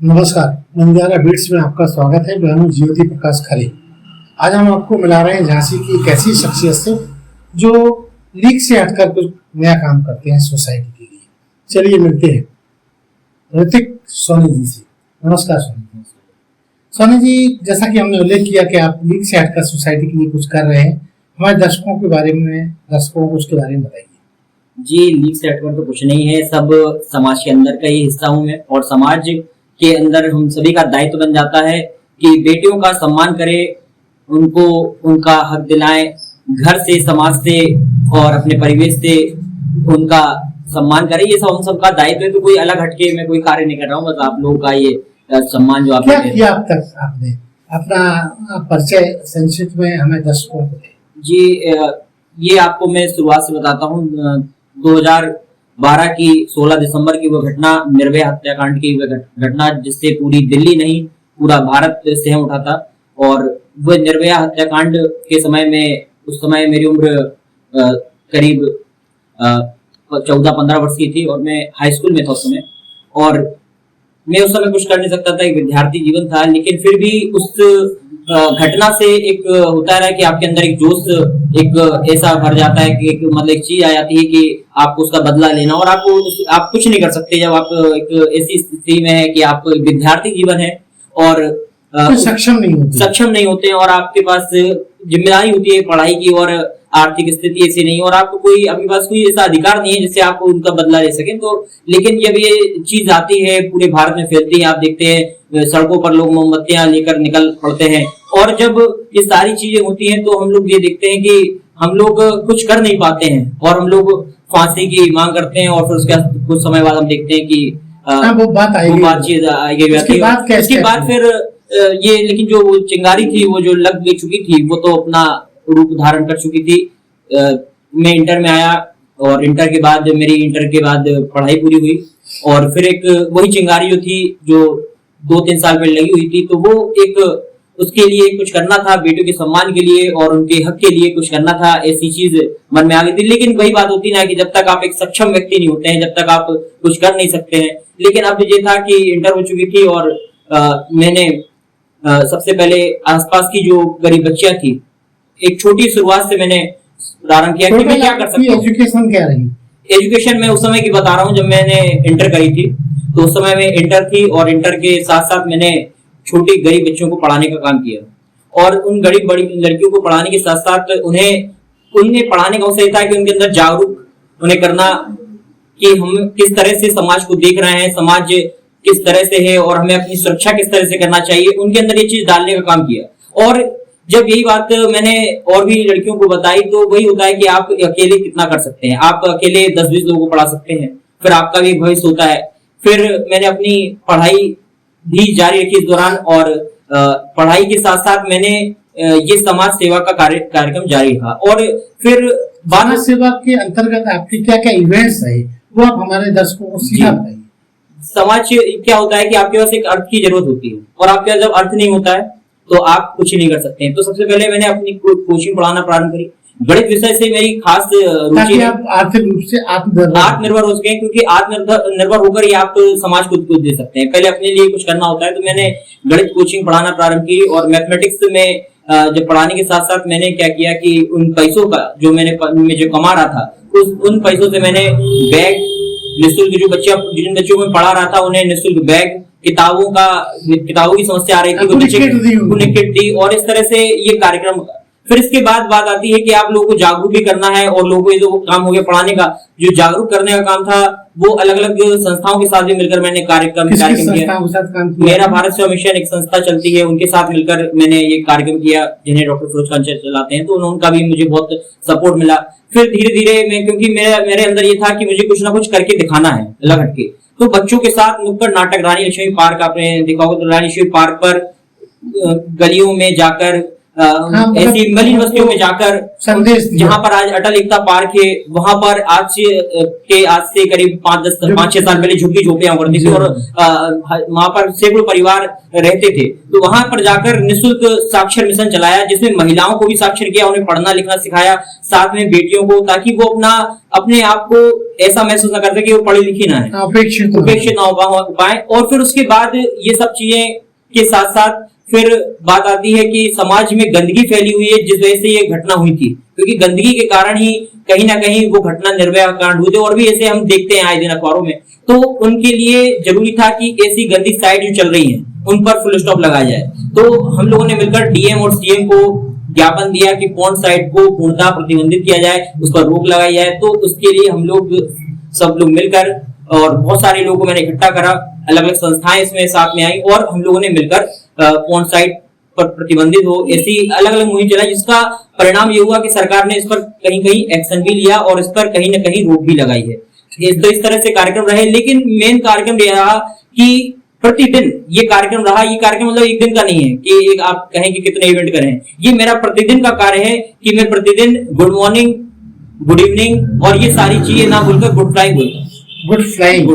नमस्कार, नंदियारा बीट्स में आपका स्वागत है। मैं हूं ज्योति प्रकाश खरे। आज हम आपको मिला रहे हैं झांसी की एक ऐसी शख्सियत से जो लीग से हटकर कुछ नया काम करते हैं सोसाइटी के लिए। चलिए मिलते हैं ऋतिक सोनी जी से। नमस्कार सोनी जी। सोनी जी, जैसा कि हमने उल्लेख किया कि आप लीग से हटकर सोसाइटी के लिए कुछ कर रहे हैं, हमारे दर्शकों को उसके बारे में बताइए। जी, लीग से हटकर तो कुछ नहीं है, सब समाज के अंदर का ही हिस्सा हूँ मैं। और समाज के अंदर हम सभी का दायित्व बन जाता है कि बेटियों का सम्मान करें, उनको उनका हक दिलाएं, घर से, समाज से और अपने परिवेश से उनका सम्मान करें। ये सब हम सबका दायित्व है। तो कोई अलग हटके मैं कोई कार्य नहीं कर रहा हूँ। बस आप लोगों का ये सम्मान जो क्या किया अब तक आपने, अपना परिचय संक्षिप्त में हमें दर्शकों को दें। जी, ये आपको मैं शुरुआत से बताता हूँ। 2012 की 16 दिसंबर की वो घटना, निर्भया हत्याकांड की वो घटना, जिससे पूरी दिल्ली नहीं पूरा भारत सहम उठा था। और वो निर्भया हत्याकांड के समय में, उस समय मेरी उम्र करीब 14-15 वर्ष की थी और मैं हाई स्कूल में था उस समय। और मैं उस समय कुछ कर नहीं सकता था, एक विद्यार्थी जीवन था। लेकिन फिर भी उस घटना से एक होता है कि आपके अंदर एक जोश, एक ऐसा भर जाता है कि मतलब एक चीज आ जाती है कि आपको उसका बदला लेना। और आप कुछ नहीं कर सकते जब आप एक ऐसी स्थिति में है कि आप विद्यार्थी जीवन है और सक्षम नहीं होते और आपके पास जिम्मेदारी होती है पढ़ाई की और आर्थिक स्थिति ऐसी नहीं, और आपको आपके पास कोई ऐसा अधिकार नहीं है जिससे आप उनका बदला ले सकें। तो लेकिन जब ये चीज आती है, पूरे भारत में फैलती है, आप देखते हैं सड़कों पर लोग मोमबत्तियां लेकर निकल पड़ते हैं। और जब ये सारी चीजें होती हैं तो हम लोग ये देखते हैं कि हम लोग कुछ कर नहीं पाते हैं और हम लोग फांसी की मांग करते हैं। और फिर उसके कुछ समय बाद हम देखते हैं कि वो बात आएगी। उसके बाद फिर ये, लेकिन जो चिंगारी थी वो जो लग चुकी थी वो तो अपना रूप धारण कर चुकी थी। मैं इंटर में आया और इंटर के बाद पढ़ाई पूरी हुई। और फिर एक वही चिंगारी जो थी जो 2-3 साल पहले लगी हुई थी, तो वो एक उसके लिए कुछ करना था, बेटियों के सम्मान के लिए और उनके हक के लिए कुछ करना था, ऐसी चीज मन में आ गई थी। लेकिन वही बात होती ना कि जब तक आप एक सक्षम व्यक्ति नहीं होते हैं, जब तक आप कुछ कर नहीं सकते हैं। लेकिन अब ये था कि इंटर हो चुकी थी और मैंने सबसे पहले आसपास की जो गरीब बच्चियां थी, एक छोटी शुरुआत से मैंने प्रारंभ किया कि मैं क्या कर सकता हूँ। एजुकेशन क्या रही? एजुकेशन मैं उस समय की बता रहा हूँ जब मैंने इंटर करी थी। तो उस समय में इंटर थी और इंटर के साथ साथ मैंने छोटी गरीब बच्चों को पढ़ाने का काम किया। और उन गरीब बड़ी लड़कियों को पढ़ाने के साथ साथ उन्हें पढ़ाने का अवसर था कि उनके अंदर जागरूक उन्हें करना कि हम किस तरह से समाज को देख रहे हैं, समाज किस तरह से है और हमें अपनी सुरक्षा किस तरह से करना चाहिए, उनके अंदर ये चीज डालने का काम किया। और जब यही बात मैंने और भी लड़कियों को बताई तो वही होता है कि आप अकेले कितना कर सकते हैं। आप अकेले 10-20 लोगों को पढ़ा सकते हैं, फिर आपका भी भविष्य होता है। फिर मैंने अपनी पढ़ाई भी जारी रखी इस दौरान और पढ़ाई के साथ साथ मैंने ये समाज सेवा का कार्यक्रम जारी रखा। और फिर समाज सेवा के अंतर्गत आपके क्या क्या इवेंट्स है, वो आप हमारे दर्शकों को सीधा बताइए। समाज क्या होता है कि आपके पास एक अर्थ की जरूरत होती है और आपके पास जब अर्थ नहीं होता है तो आप कुछ नहीं कर सकते हैं। तो सबसे पहले मैंने अपनी कोचिंग पढ़ाना प्रारंभ करी। गणित विषय से मेरी खास रुचि है। आप आर्थिक रूप से आत्मनिर्भर हो सके, क्योंकि आत्मनिर्भर होकर ही आप समाज को कुछ दे सकते हैं। पहले अपने लिए कुछ करना होता है। तो मैंने गणित कोचिंग पढ़ाना प्रारंभ की और मैथमेटिक्स में जब पढ़ाने के साथ साथ मैंने क्या किया कि उन पैसों का जो मैं जो कमा रहा था, उन पैसों से मैंने बैग निःशुल्क, जिन बच्चों को मैं पढ़ा रहा था उन्हें निःशुल्क बैग, किताबों की समस्या आ रही थी, उन्हें किट दी। और इस तरह से ये कार्यक्रम। फिर इसके बाद बात आती है कि आप लोगों को जागरूक भी करना है और लोगों को ये जो काम हो गया पढ़ाने का, जो जागरूक करने का काम था वो अलग अलग संस्थाओं के साथ भी मिलकर मैंने कार्यक्रम किया। मेरा भारत सेवा मिशन एक संस्था चलती है, उनके साथ मिलकर मैंने ये कार्यक्रम किया जिन्हें डॉक्टर फिरोज खान चलाते हैं। तो उनका भी मुझे बहुत सपोर्ट मिला। फिर धीरे धीरे मैं, क्योंकि मेरे अंदर ये था कि मुझे कुछ ना कुछ करके दिखाना है अलग हटके, तो बच्चों के साथ नुक्कड़ नाटक, रानी लक्ष्मी पार्क आपने देखा होगा, तो रानी लक्ष्मी पार्क पर गलियों में जाकर मतलब ऐसी मलिन बस्तियों में जाकर संदेश दिया। जहाँ पर आज अटल एकता पार्क है, वहां पर आज से करीब 5-6 साल पहले झुग्गी झोपड़ियां करती थी और वहां पर सैकड़ों परिवार रहते थे। तो वहां पर जाकर निःशुल्क साक्षर मिशन चलाया, जिसमें महिलाओं को भी साक्षर किया, उन्हें पढ़ना लिखना सिखाया, साथ में बेटियों को, ताकि वो अपने आप को ऐसा महसूस न करते कि वो पढ़ी लिखी ना है, उपेक्षित ना हो पाए। और फिर उसके बाद ये सब चीजें के साथ साथ फिर बात आती है कि समाज में गंदगी फैली हुई है, जिस वजह से ये घटना हुई थी, क्योंकि गंदगी के कारण ही कहीं ना कहीं वो घटना निर्भया कांड हुए थे, और भी ऐसे हम देखते हैं आए दिन अखबारों में। तो उनके लिए जरूरी था कि ऐसी गंदी साइट जो चल रही है उन पर फुल स्टॉप लगाया जाए। तो हम लोगों ने मिलकर डीएम और सीएम को ज्ञापन दिया कि पोर्न साइट को पूर्णतः प्रतिबंधित किया जाए, उस पर रोक लगाई जाए। तो उसके लिए हम लोग सब लोग मिलकर और बहुत सारे लोगों को मैंने इकट्ठा करा, अलग अलग संस्थाएं इसमें साथ में आई और हम लोगों ने मिलकर पोर्न साइट पर प्रतिबंधित हो ऐसी अलग अलग मुहिम चलाई, जिसका परिणाम ये हुआ कि सरकार ने इस पर कहीं कहीं एक्शन भी लिया और इस पर कहीं ना कहीं रोक भी लगाई है। तो इस तरह से कार्यक्रम रहे, लेकिन मेन कार्यक्रम ये रहा कि प्रतिदिन ये कार्यक्रम रहा। ये कार्यक्रम मतलब एक दिन का नहीं है कि एक आप कहें कि कितने इवेंट करें, ये मेरा प्रतिदिन का कार्य है कि मैं प्रतिदिन गुड मॉर्निंग, गुड इवनिंग और ये सारी चीजें ना बोलकर गुड फ्लाइंग बोलता हूँ। गुड फ्लाइंग,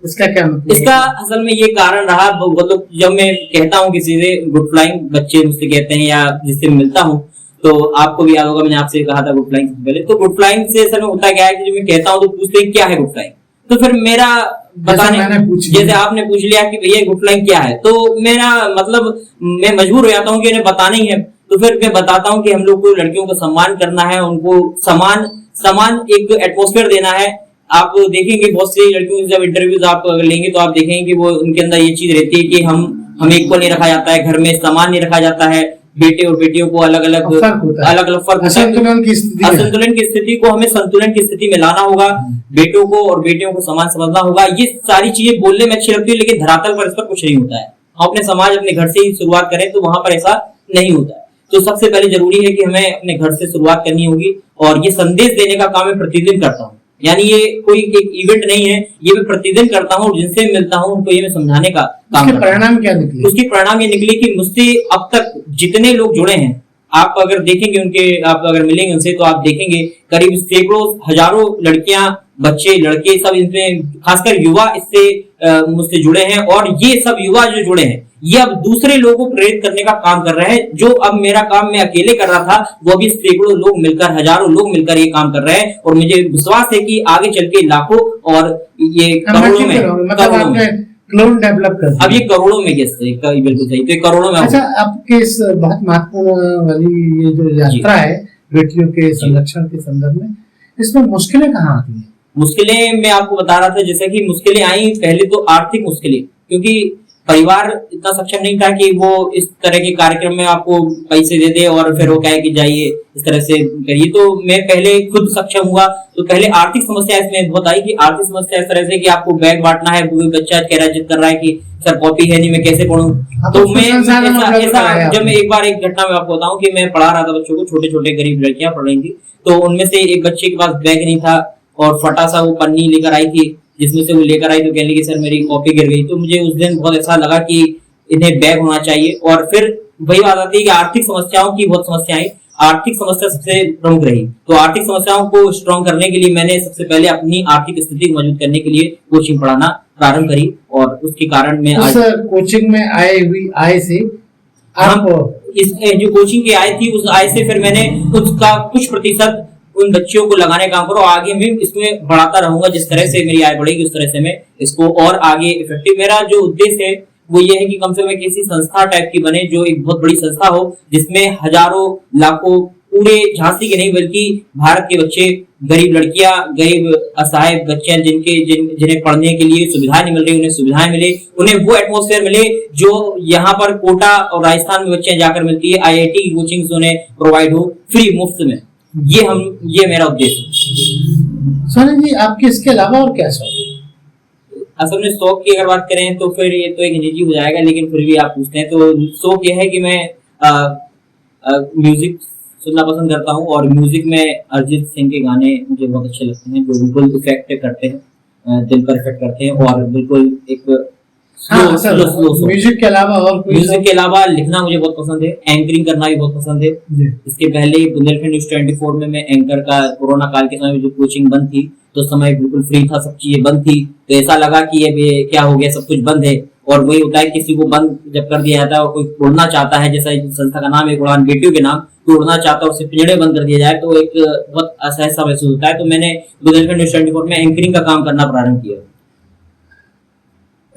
इसका क्या मतलब? इसका असल में ये कारण रहा, मतलब जब मैं कहता हूँ किसी से गुड फ्लाइंग, बच्चे मुझसे कहते हैं या जिससे मिलता हूँ, तो आपको भी याद होगा मैंने आपसे कहा था गुड फ्लाइंग से पहले। तो गुड फ्लाइंग से असल में होता क्या है कि जब मैं कहता हूँ तो पूछते हैं क्या है गुड फ्लाइंग, तो फिर मेरा बताने, जैसे आपने पूछ लिया कि भैया गुड फ्लाइंग क्या है, तो मेरा मतलब मैं मजबूर हो जाता हूँ कि उन्हें बताना ही है। तो फिर मैं बताता हूँ कि हम लोग को लड़कियों को सम्मान करना है, उनको समान एक एटमोस्फेयर देना है। आप देखेंगे बहुत सी लड़कियों से जब इंटरव्यूज आप लेंगे तो आप देखेंगे कि वो उनके अंदर ये चीज रहती है कि हमें इक्वल नहीं रखा जाता है, घर में समान नहीं रखा जाता है, बेटे और बेटियों को अलग अलग फर्क, असंतुलन की स्थिति को हमें संतुलन की स्थिति में लाना होगा, बेटों को और बेटियों को समान समझना होगा। ये सारी चीजें बोलने में अच्छी लगती है, लेकिन धरातल पर इस पर कुछ नहीं होता है। हम अपने समाज, अपने घर से ही शुरुआत करें तो वहां पर ऐसा नहीं होता है। तो सबसे पहले जरूरी है कि हमें अपने घर से शुरुआत करनी होगी, और ये संदेश देने का काम मैं प्रतिदिन करता हूँ। यानी ये कोई एक इवेंट नहीं है, ये मैं प्रतिदिन करता हूँ, जिनसे मिलता हूँ उनको ये मैं समझाने का काम करता हूँ। परिणाम क्या निकले? उसके परिणाम ये निकले कि मुझसे अब तक जितने लोग जुड़े हैं, आप अगर देखेंगे उनके, आप अगर मिलेंगे उनसे तो आप देखेंगे करीब सैकड़ों हजारों लड़कियां, बच्चे, लड़के सब इसमें, खासकर युवा इससे मुझसे जुड़े हैं। और ये सब युवा जो जुड़े हैं ये अब दूसरे लोगों को प्रेरित करने का काम कर रहे हैं। जो अब मेरा काम मैं अकेले कर रहा था, वो अभी सैकड़ों लोग मिलकर, हजारों लोग मिलकर ये काम कर रहे हैं। और मुझे विश्वास है कि आगे चल के लाखों और ये करोड़ों में, क्लोन डेवलप कर, अब ये करोड़ों में, बिल्कुल सही, तो ये करोड़ों में। अच्छा, आपके इस बहुत महत्वपूर्ण वाली ये जो यात्रा है बेटियों के संरक्षण के संदर्भ में, इसमें मुश्किलें कहाँ आती हैं? मुश्किलें मैं आपको बता रहा था, जैसे कि मुश्किलें आई, पहले तो आर्थिक मुश्किलें, क्योंकि परिवार इतना सक्षम नहीं था कि वो इस तरह के कार्यक्रम में आपको पैसे दे दे और फिर वो कहे कि जाइए इस तरह से करिए। तो मैं पहले खुद सक्षम हुआ, तो पहले आर्थिक समस्या इसमें बहुत आई कि आर्थिक समस्या इस तरह से कि आपको बैग बांटना है, बच्चा कह रहा, जिद कर रहा है कि सर कॉपी है नहीं, मैं कैसे पढ़ूं। तो मैं ऐसा जब मैं एक बार एक घटना में आपको बताऊं कि मैं पढ़ा रहा था बच्चों को, छोटे छोटे गरीब लड़कियां पढ़ रही थी, तो उनमें से एक बच्चे के पास बैग नहीं था और फटा सा वो पन्नी लेकर आई थी, जिसमें से वो लेकर आई तो कहने लगी सर मेरी कॉपी गिर गई। तो मुझे उस दिन बहुत ऐसा लगा कि इन्हें बैग होना चाहिए। और फिर वही बात आती है कि आर्थिक समस्याओं की बहुत समस्या आई, आर्थिक समस्या सबसे प्रमुख रही। तो आर्थिक समस्याओं को स्ट्रॉन्ग करने के लिए मैंने सबसे पहले अपनी आर्थिक स्थिति को मजबूत करने के लिए कोचिंग पढ़ाना प्रारंभ करी, और उसके कारण मैं आज कोचिंग में आए से आप इस जो कोचिंग की आय थी, उस आय से फिर मैंने उसका कुछ प्रतिशत उन बच्चियों को लगाने का काम करो। आगे भी इसमें बढ़ाता रहूंगा, जिस तरह से मेरी आय बढ़ेगी उस तरह से मैं इसको और आगे इफेक्टिव, मेरा जो उद्देश्य है वो ये है कि कम से कम किसी संस्था टाइप की बने, जो एक बहुत बड़ी संस्था हो, जिसमें हजारों लाखों, पूरे झांसी के नहीं बल्कि भारत के बच्चे, गरीब लड़कियां, गरीब असहाय बच्चे जिन्हें पढ़ने के लिए सुविधाएं नहीं मिल रही, उन्हें सुविधाएं मिले, उन्हें वो एटमॉस्फेयर मिले जो यहाँ पर कोटा और राजस्थान में बच्चे जाकर मिलती है। IIT की कोचिंग उन्हें प्रोवाइड हो फ्री, मुफ्त में। ये मेरा उद्देश्य है। सोनी जी, आपके इसके अलावा और क्या शौक है? असल में शौक की अगर बात करें तो फिर ये तो एक निजी हो जाएगा, लेकिन फिर भी आप पूछते हैं तो शौक ये है कि मैं म्यूजिक सुनना पसंद करता हूँ, और म्यूजिक में अरिजीत सिंह के गाने मुझे बहुत अच्छे लगते हैं, जो बिल्कुल इफेक्ट करते हैं, दिल पर इफेक्ट करते हैं, और बिल्कुल एक हाँ सर, म्यूजिक के अलावा और कोई म्यूजिक के अलावा लिखना मुझे बहुत पसंद है, एंकरिंग करना भी बहुत पसंद है। जी। इसके पहले बुंदेलखंड न्यूज 24 में मैं एंकर का कोरोना काल के समय जो कोचिंग बंद थी तो उस समय बिल्कुल फ्री था, सब चीजें बंद थी, तो ऐसा लगा कि ये क्या हो गया, सब कुछ बंद है। और वही होता है, किसी को बंद जब कर दिया जाता है और कोई उड़ना चाहता है, जैसा संस्था का नाम है उड़ान बेटियों के नाम, तो उड़ना चाहता है उसे पिंजड़े बंद कर दिया जाए तो एक बहुत असहज सा महसूस होता है। तो मैंने बुंदेलखंड न्यूज 24 में एंकरिंग का काम करना प्रारंभ किया।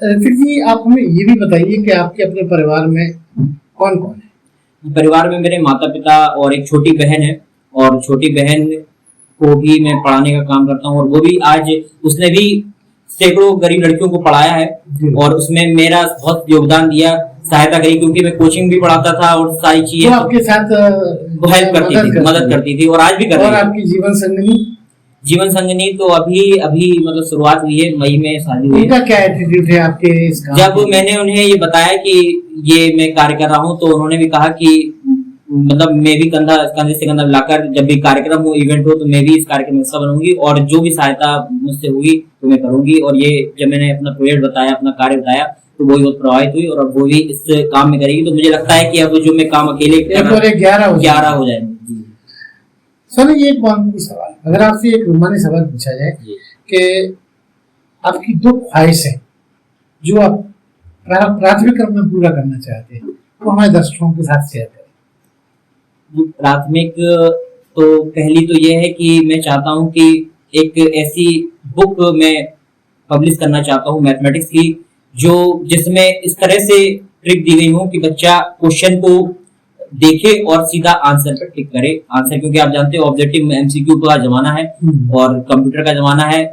ऋतिक जी, आप हमें ये भी बताइए कि आपके अपने परिवार में कौन कौन है? परिवार में मेरे माता पिता और एक छोटी बहन है, और छोटी बहन को भी मैं पढ़ाने का काम करता हूँ, और वो भी आज उसने भी सैकड़ों गरीब लड़कियों को पढ़ाया है और उसमें मेरा बहुत योगदान दिया, सहायता करी, क्योंकि मैं कोचिंग भी पढ़ाता था और सारी चीजें आपके साथ हेल्प करती थी, मदद करती थी और आज भी कर रही है। और आपकी जीवन संगनी तो अभी मतलब शुरुआत हुई है, मई में शादी हुई है। उनका क्या एटीट्यूड है आपके इस काम जब मैंने उन्हें ये बताया कि ये मैं कार्य कर रहा हूँ तो उन्होंने भी कहा कि मतलब मैं भी कंधे से कंधा मिलाकर जब भी कार्यक्रम हो, इवेंट हो, तो मैं भी इस कार्यक्रम में हिस्सा बनूंगी और जो भी सहायता मुझसे हुई तो मैं करूंगी। और ये जब मैंने अपना प्रोजेक्ट बताया, अपना कार्य बताया, तो वो भी बहुत प्रभावित हुई और अब वो भी इस काम में करेगी। तो मुझे लगता है कि अब जो मैं काम अकेले 11 हो जाएंगे। सर, ये एक बहुत सवाल, अगर आपसे एक रूमानी सवाल पूछा जाए कि आपकी 2 ख्वाहिशें जो आप प्राथमिक क्रम में पूरा करना चाहते हैं, तो हमारे दर्शकों के साथ शेयर करें। प्राथमिक तो पहली तो ये है कि मैं चाहता हूँ कि एक ऐसी बुक मैं पब्लिश करना चाहता हूँ मैथमेटिक्स की, जो जिसमें इस तरह से ट्रिक दी गई हो कि बच्चा क्वेश्चन को देखे और सीधा आंसर पर टिक करे। आंसर, क्योंकि आप जानते हो ऑब्जेक्टिव एमसीक्यू का जमाना है और कंप्यूटर का जमाना है,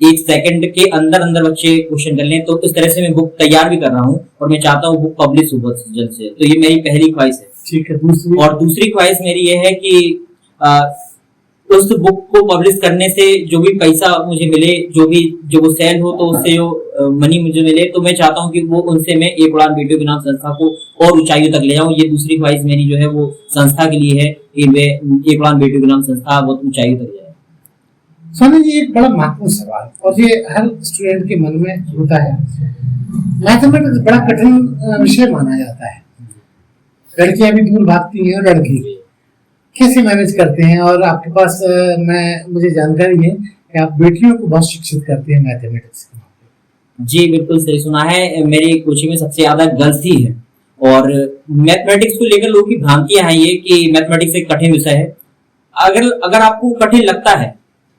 1 सेकंड के अंदर अंदर बच्चे क्वेश्चन कर लें। तो इस तरह से मैं बुक तैयार भी कर रहा हूँ और मैं चाहता हूँ बुक पब्लिश हो बहुत जल्द से। तो ये मेरी पहली ख्वाहिश है। ठीक है। और दूसरी ख्वाहिश मेरी ये है कि उस बुक को पब्लिश करने से जो भी पैसा मुझे मिले, जो वो सेल हो, तो उससे जो मनी मुझे मिले, तो मैं चाहता हूँ कि वो उनसे मैं एक उड़ान बेटियों के नाम संस्था को और ऊंचाइयों तक ले जाऊं। ये दूसरी ख्वाहिश मेरी जो है वो संस्था के लिए है कि मैं एक उड़ान बेटियों के नाम संस्था बहुत ऊंचाइयों तक जाए। सोनी जी, एक बड़ा महत्वपूर्ण सवाल, और ये हर स्टूडेंट के मन में होता है। मैथमेटिक्स बड़ा कठिन विषय माना जाता है, लड़कियां भी दूर भागती हैं और लड़की कैसे मैनेज करते हैं? और आपके पास मुझे जानकारी है कि आप बेटियों को बहुत शिक्षित करते हैं मैथमेटिक्स के। जी बिल्कुल सही सुना है। मेरी कोचिंग में सबसे ज्यादा गर्ल्स ही है और मैथमेटिक्स को लेकर लोगों की भ्रांतियां हैं ये कि मैथमेटिक्स एक कठिन विषय है। अगर आपको कठिन लगता है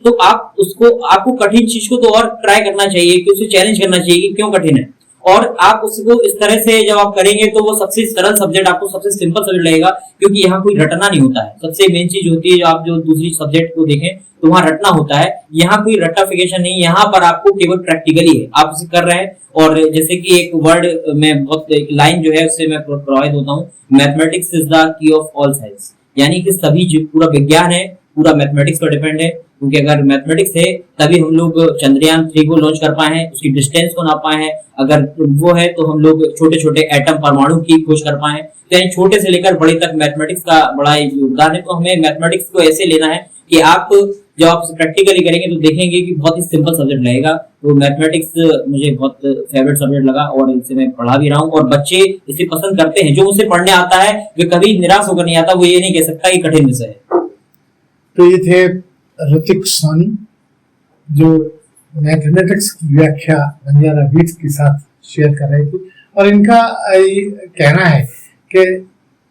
तो आपको कठिन चीज को तो और ट्राई करना चाहिए, कि उसे चैलेंज करना चाहिए कि क्यों कठिन है, और आप उसको इस तरह से जब आप करेंगे तो वो सबसे सरल सब्जेक्ट आपको सबसे सिंपल सब्जेक्ट लगेगा, क्योंकि यहाँ कोई रटना नहीं होता है। सबसे मेन चीज होती है, आप जो दूसरी सब्जेक्ट को देखें तो वहां रटना होता है, यहाँ कोई रटाफिकेशन नहीं, यहाँ पर आपको केवल प्रैक्टिकली है, आप उसे कर रहे हैं। और जैसे कि एक वर्ड में बहुत एक लाइन जो है उससे मैं प्रभावित होता हूँ, mathematics is the key of all science, यानी कि सभी जो पूरा विज्ञान है पूरा मैथमेटिक्स पर डिपेंड है। क्योंकि अगर मैथमेटिक्स है तभी हम लोग चंद्रयान 3 को लॉन्च कर पाए हैं, उसकी डिस्टेंस को नाप पाए हैं, अगर वो है तो हम लोग छोटे छोटे एटम परमाणु की खोज कर पाए हैं। तो यानी छोटे से लेकर बड़े तक मैथमेटिक्स का बड़ा योगदान है। तो हमें मैथमेटिक्स को ऐसे लेना है कि आप जब आप प्रैक्टिकली करेंगे तो देखेंगे कि बहुत ही सिंपल सब्जेक्ट रहेगा। तो मैथमेटिक्स मुझे बहुत फेवरेट सब्जेक्ट लगा और इसे मैं पढ़ा भी रहा हूँ, और बच्चे इसे पसंद करते हैं। जो उसे पढ़ने आता है वे कभी निराश होकर नहीं आता, वो ये नहीं कह सकता कि कठिन विषय है। तो ये थे ऋतिक सोनी, जो मैथमेटिक्स की व्याख्या बंजारा बीट्स के साथ शेयर कर रहे थे, और इनका कहना है कि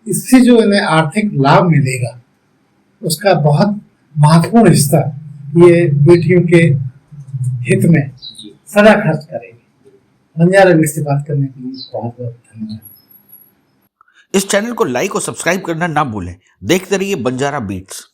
इससे जो इन्हें आर्थिक लाभ मिलेगा उसका बहुत महत्वपूर्ण हिस्सा ये बेटियों के हित में सदा खर्च करेंगे। बंजारा बीट्स से बात करने के लिए बहुत बहुत धन्यवाद। इस चैनल को लाइक और सब्सक्राइब करना ना भूलें। देखते रहिए बंजारा बीट्स।